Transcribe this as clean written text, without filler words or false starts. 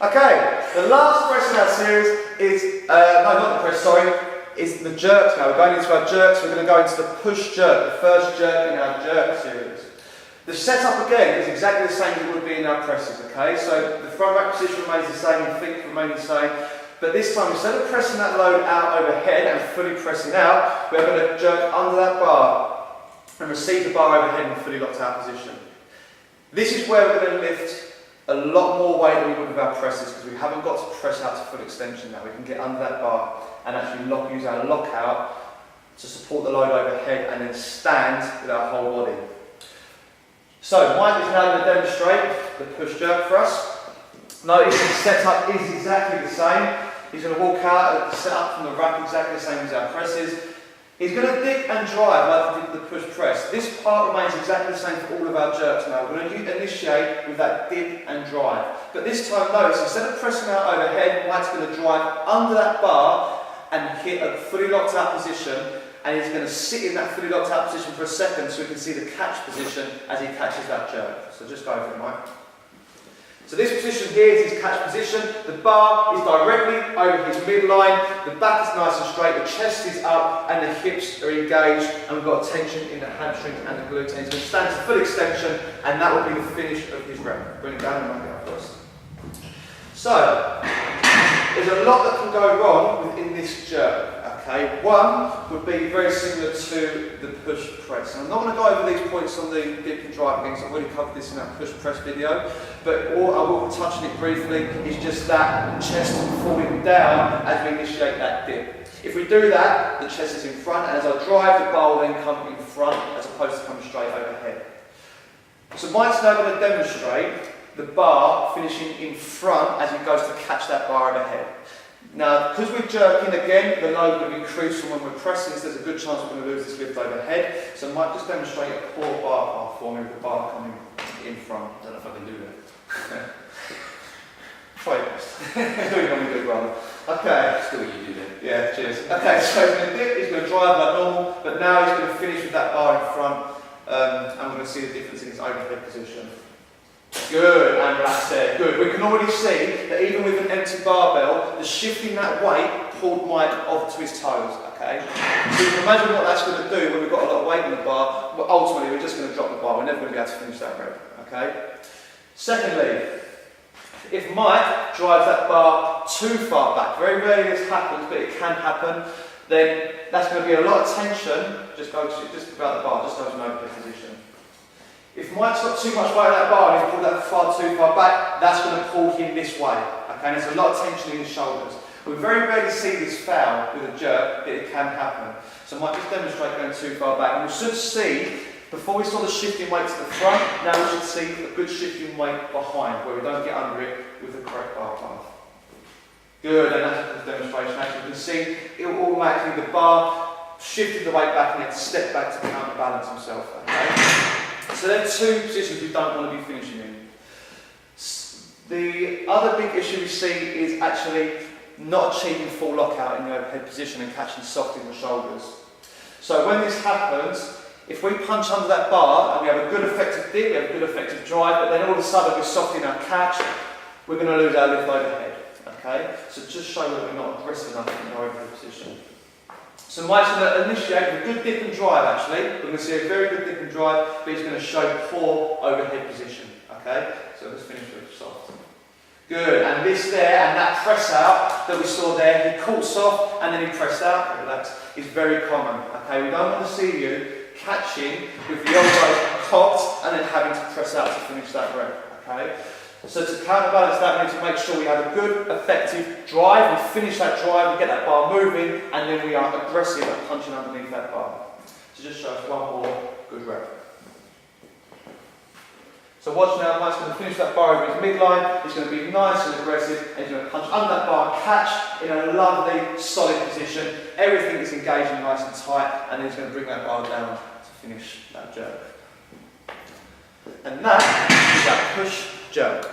Okay, the last press in our series is, no, not the press, sorry, is the jerks now. We're going into our jerks, we're going to go into the push jerk, the first jerk in our jerk series. The setup again is exactly the same as it would be in our presses, okay? So the front rack position remains the same, the feet remain the same, but this time instead of pressing that load out overhead and fully pressing out, we're going to jerk under that bar and receive the bar overhead in a fully locked out position. This is where we're going to lift a lot more weight than we would with our presses because we haven't got to press out to full extension now. We can get under that bar and actually use our lockout to support the load overhead and then stand with our whole body. So Mike is now going to demonstrate the push jerk for us. Notice the setup is exactly the same. He's going to walk out, set up from the rack exactly the same as our presses. He's going to dip and drive like he did the push press. This part remains exactly the same for all of our jerks now. We're going to initiate with that dip and drive. But this time, notice, instead of pressing out overhead, Mike's going to drive under that bar and hit a fully locked out position. And he's going to sit in that fully locked out position for a second so we can see the catch position as he catches that jerk. So just go for it, Mike. So this position here is his catch position. The bar is directly over his midline, the back is nice and straight, the chest is up and the hips are engaged and we've got tension in the hamstrings and the glutes. And he's going to stand to full extension and that will be the finish of his rep. Bring it down and knock it up first. So, there's a lot that can go wrong within this jerk. Okay, one would be very similar to the push press. And I'm not going to go over these points on the dip and drive again because I've already covered this in our push press video. But all I will touch on it briefly is just that chest falling down as we initiate that dip. If we do that, the chest is in front, and as I drive, the bar will then come in front as opposed to coming straight overhead. So Mike's now going to demonstrate the bar finishing in front as he goes to catch that bar overhead. Now, because we're jerking again, the load will increase from when we're pressing, so there's a good chance we're going to lose this lift overhead. So Mike just demonstrate a poor bar path for me with the bar coming in front. I don't know if I can do that. Try your best. Do it when we do it rather. Okay. Still what you do then. Yeah, cheers. Okay, so he's going to dip, he's going to drive like normal, but now he's going to finish with that bar in front, and we're going to see the difference in his overhead position. Good, and relax there. Good. We can already see that even with an empty barbell, the shifting that weight pulled Mike off to his toes. Okay. So you can imagine what that's going to do when we've got a lot of weight on the bar. But ultimately, we're just going to drop the bar. We're never going to be able to finish that rep. Okay. Secondly, if Mike drives that bar too far back, very rarely this happens, but it can happen, then that's going to be a lot of tension. Just about the bar, just goes in overhead position. If Mike's got too much weight on that bar and he's pulled that far too far back, that's going to pull him this way. Okay, and there's a lot of tension in his shoulders. We very rarely see this foul with a jerk, but it can happen. So Mike just demonstrate going too far back. And we should see, before we saw the shifting weight to the front, now we should see a good shifting weight behind, where we don't get under it with the correct bar path. Good, and that's the demonstration. As you can see, it will automatically, the bar shifted the weight back and then step back to counterbalance himself. Okay? So there are two positions we don't want to be finishing in. The other big issue we see is actually not achieving full lockout in the overhead position and catching soft in the shoulders. So when this happens, if we punch under that bar and we have a good effective dip, we have a good effective drive, but then all of a sudden we're soft in our catch, we're going to lose our lift overhead. Okay? So just show that we're not aggressive enough in our overhead position. So Mike's going to initiate with a good dip and drive actually. We're going to see a very good dip and drive, but he's going to show poor overhead position. Okay? So let's finish with soft. Good, and this there, and that press out that we saw there, he caught soft and then he pressed out, relax, is very common. Okay, we don't want to see you catching with the elbows cocked and then having to press out to finish that rep. Okay? So to counterbalance that, we need to make sure we have a good, effective drive, we finish that drive, we get that bar moving, and then we are aggressive at punching underneath that bar. So just show us one more good rep. So watch now, Mike's going to finish that bar over his midline, he's going to be nice and aggressive, and he's going to punch under that bar, catch in a lovely, solid position, everything is engaging nice and tight, and then he's going to bring that bar down to finish that jerk. And that is our push jerk.